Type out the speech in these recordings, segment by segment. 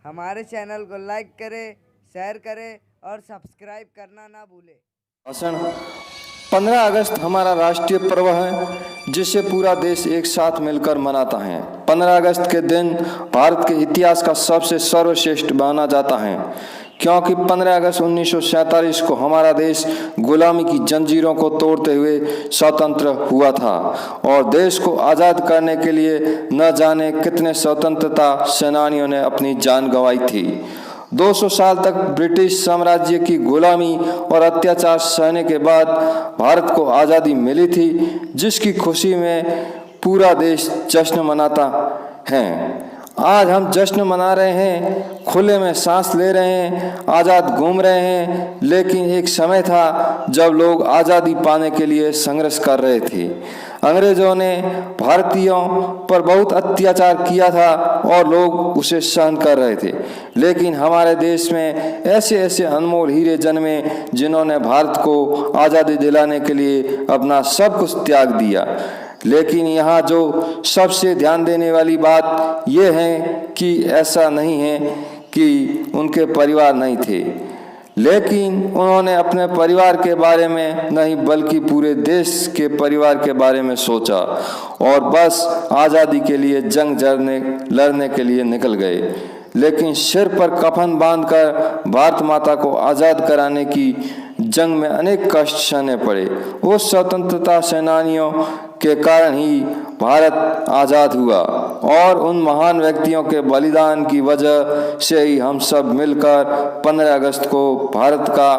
हमारे चैनल को लाइक करें, शेयर करें और सब्सक्राइब करना ना भूलें। 15 अगस्त हमारा राष्ट्रीय पर्व है जिसे पूरा देश एक साथ मिलकर मनाता है। 15 अगस्त के दिन भारत के इतिहास का सबसे सर्वश्रेष्ठ माना जाता है क्योंकि 15 अगस्त 1947 को हमारा देश गुलामी की जंजीरों को तोड़ते हुए स्वतंत्र हुआ था और देश को आज़ाद करने के लिए न जाने कितने स्वतंत्रता सेनानियों ने अपनी जान गंवाई थी। 200 साल तक ब्रिटिश साम्राज्य की गुलामी और अत्याचार सहने के बाद भारत को आज़ादी मिली थी, जिसकी खुशी में पूरा देश जश्न मनाता है। आज हम जश्न मना रहे हैं, खुले में सांस ले रहे हैं, आज़ाद घूम रहे हैं, लेकिन एक समय था जब लोग आज़ादी पाने के लिए संघर्ष कर रहे थे। अंग्रेजों ने भारतीयों पर बहुत अत्याचार किया था और लोग उसे सहन कर रहे थे, लेकिन हमारे देश में ऐसे ऐसे अनमोल हीरे जन्मे जिन्होंने भारत को आज़ादी दिलाने के लिए अपना सब कुछ त्याग दिया। लेकिन यहाँ जो सबसे ध्यान देने वाली बात यह है कि ऐसा नहीं है कि उनके परिवार नहीं थे, लेकिन उन्होंने अपने परिवार के बारे में नहीं बल्कि पूरे देश के परिवार के बारे में सोचा और बस आज़ादी के लिए जंग लड़ने के लिए निकल गए। लेकिन सिर पर कफन बांधकर भारत माता को आज़ाद कराने की जंग में अनेक कष्ट सहने पड़े। उस स्वतंत्रता सेनानियों के कारण ही भारत आज़ाद हुआ और उन महान व्यक्तियों के बलिदान की वजह से ही हम सब मिलकर 15 अगस्त को भारत का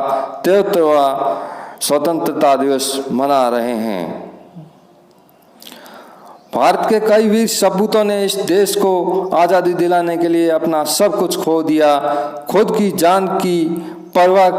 73वां स्वतंत्रता दिवस मना रहे हैं। भारत के कई वीर सपूतों ने इस देश को आज़ादी दिलाने के लिए अपना सब कुछ खो दिया, खुद की जान की परवाह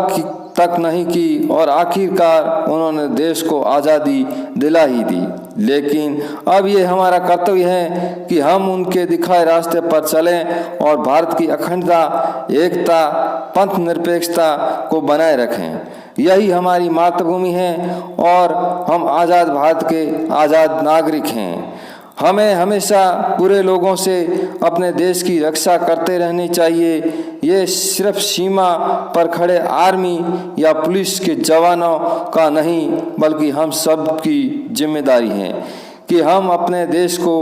तक नहीं की और आखिरकार उन्होंने देश को आज़ादी दिला ही दी। लेकिन अब ये हमारा कर्तव्य है कि हम उनके दिखाए रास्ते पर चलें और भारत की अखंडता, एकता, पंथ निरपेक्षता को बनाए रखें। यही हमारी मातृभूमि है और हम आज़ाद भारत के आज़ाद नागरिक हैं। हमें हमेशा बुरे लोगों से अपने देश की रक्षा करते रहनी चाहिए। ये सिर्फ सीमा पर खड़े आर्मी या पुलिस के जवानों का नहीं बल्कि हम सब की जिम्मेदारी है कि हम अपने देश को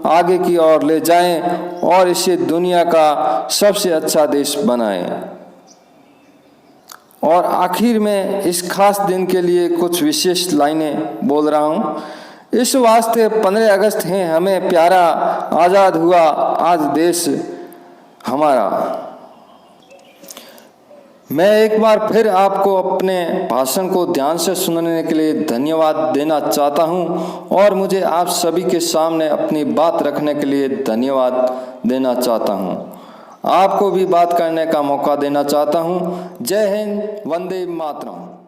आगे की ओर ले जाएं और इसे दुनिया का सबसे अच्छा देश बनाएं। और आखिर में इस खास दिन के लिए कुछ विशेष लाइनें बोल रहा हूँ। इस वास्ते 15 अगस्त है हमें प्यारा, आज़ाद हुआ आज देश हमारा। मैं एक बार फिर आपको अपने भाषण को ध्यान से सुनने के लिए धन्यवाद देना चाहता हूं और मुझे आप सभी के सामने अपनी बात रखने के लिए धन्यवाद देना चाहता हूं। आपको भी बात करने का मौका देना चाहता हूं। जय हिंद, वंदे मातरम।